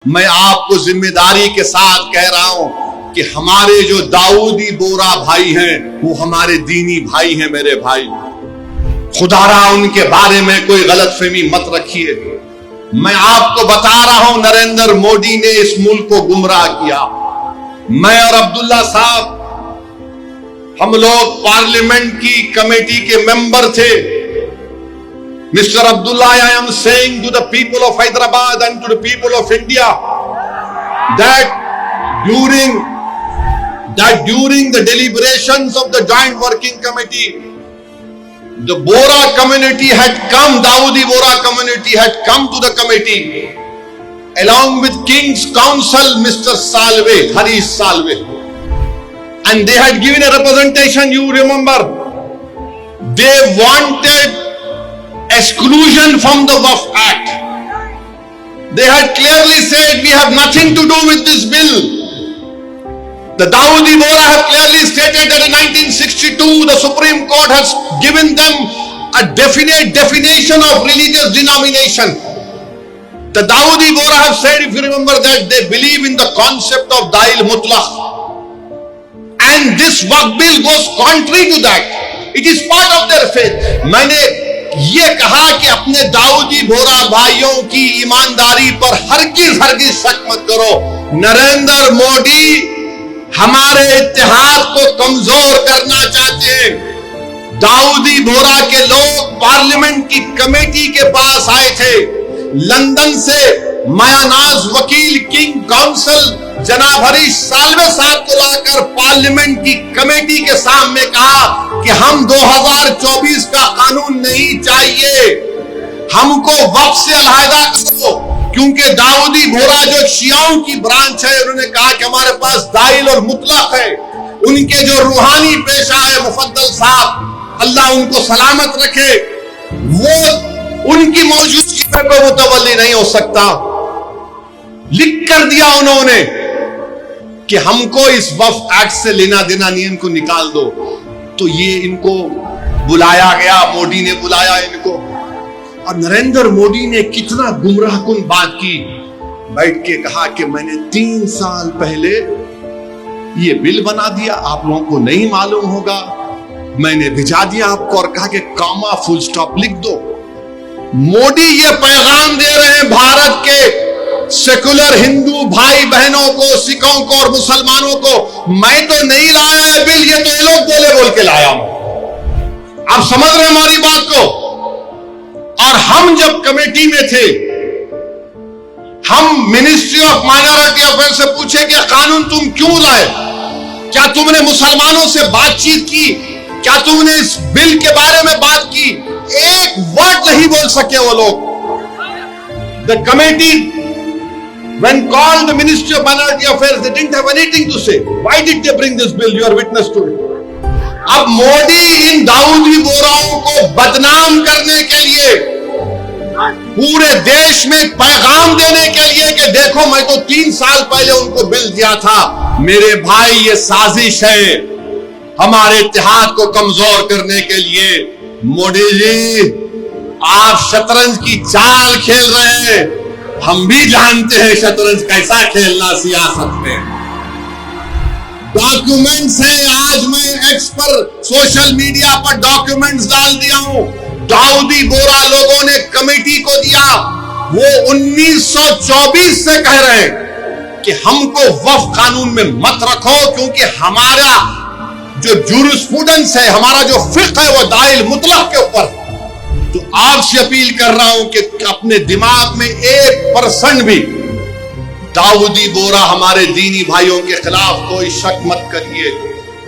मैं आपको जिम्मेदारी के साथ कह रहा हूं कि हमारे जो दाऊदी बोरा भाई हैं वो हमारे दीनी भाई हैं। मेरे भाई, खुदारा उनके बारे में कोई गलतफहमी मत रखिए। मैं आपको बता रहा हूं, नरेंद्र मोदी ने इस मुल्क को गुमराह किया। मैं और अब्दुल्ला साहब, हम लोग पार्लियामेंट की कमेटी के मेंबर थे। Mister Abdullah, I am saying to the people of Hyderabad and to the people of India that during the deliberations of the Joint Working Committee, the Bora community had come, Dawoodi Bora community had come to the committee along with King's Counsel, Mr. Salve, Harish Salve, and they had given a representation. You remember, they wanted exclusion from the Waqf Act. They had clearly said, we have nothing to do with this bill. The Dawoodi Bohra have clearly stated that in 1962 the Supreme Court has given them a definite definition of religious denomination. The Dawoodi Bohra have said, if you remember, that they believe in the concept of Dail Mutlaq, and this Waqf bill goes contrary to that. It is part of their faith. मैंने ये कहा कि अपने दाऊदी बोरा भाइयों की ईमानदारी पर हरगिज शक मत करो। नरेंद्र मोदी हमारे इत्तेहाद को कमजोर करना चाहते हैं। दाऊदी बोरा के लोग पार्लियामेंट की कमेटी के पास आए थे। लंदन से मायानाज वकील किंग काउंसिल जनाब हरीश साल्वे साहब को लाकर पार्लियामेंट की कमेटी के सामने कहा कि हम 2024 का कानून नहीं चाहिए, हमको वक्फ से अलहदा करो। क्योंकि दाऊदी बोरा जो शियाओं की ब्रांच है, उन्होंने कहा कि हमारे पास दाइल और मुतलक है। उनके जो रूहानी पेशा है मुफद्दल साहब, अल्लाह उनको सलामत रखे, वो उनकी मौजूदगी में कोई मुतवल्ली नहीं हो सकता। लिख कर दिया उन्होंने कि हमको इस वक्फ एक्ट से लेना देना नहीं, इनको निकाल दो। तो ये इनको बुलाया गया, मोदी ने बुलाया इनको, और नरेंद्र मोदी ने कितना गुमराहकुन बात की। बैठ के कहा कि मैंने 3 साल पहले ये बिल बना दिया, आप लोगों को नहीं मालूम होगा, मैंने भिजा दिया आपको और कहा कि कॉमा फुल स्टॉप लिख दो। मोदी ये पैगाम दे रहे हैं भारत के सेकुलर हिंदू भाई बहनों को, सिखों को और मुसलमानों को, मैं तो नहीं लाया है बिल, ये तो ये लोग बोल के लाया हूं। आप समझ रहे हैं हमारी बात को? और हम जब कमेटी में थे, हम मिनिस्ट्री ऑफ माइनॉरिटी अफेयर से पूछे कि कानून तुम क्यों लाए? क्या तुमने मुसलमानों से बातचीत की? क्या तुमने इस बिल के बारे में बात की? एक वर्ड नहीं बोल सके वो लोग। The committee, when called the Ministry of Minority Affairs, they didn't have anything to say. Why did they bring this bill? You are witness to it. अब मोदी इन दाऊदी बोराओं को बदनाम करने के लिए, पूरे देश में पैगाम देने के लिए कि देखो मैं तो 3 साल पहले उनको बिल दिया था। मेरे भाई, ये साजिश है हमारे इत्तेहाद को कमजोर करने के लिए। मोदी जी, आप शतरंज की चाल खेल रहे हैं, हम भी जानते हैं शतरंज कैसा खेलना सियासत में। डॉक्यूमेंट्स हैं, आज मैं एक्स पर सोशल मीडिया पर डॉक्यूमेंट्स डाल दिया हूं। दाऊदी बोरा लोगों ने कमेटी को दिया, वो 1924 से कह रहे हैं कि हमको वक्फ कानून में मत रखो, क्योंकि हमारा जो जूरिस्प्रूडेंस है, हमारा जो फिक्र है, वो दाइल मुतलक के ऊपर। तो आपसे अपील कर रहा हूं कि अपने दिमाग में 1% भी दाऊदी बोरा हमारे दीनी भाइयों के खिलाफ कोई शक मत करिए।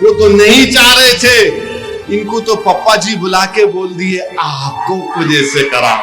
वो तो नहीं चाह रहे थे, इनको तो पप्पा जी बुला के बोल दिए आपको वजह से करा।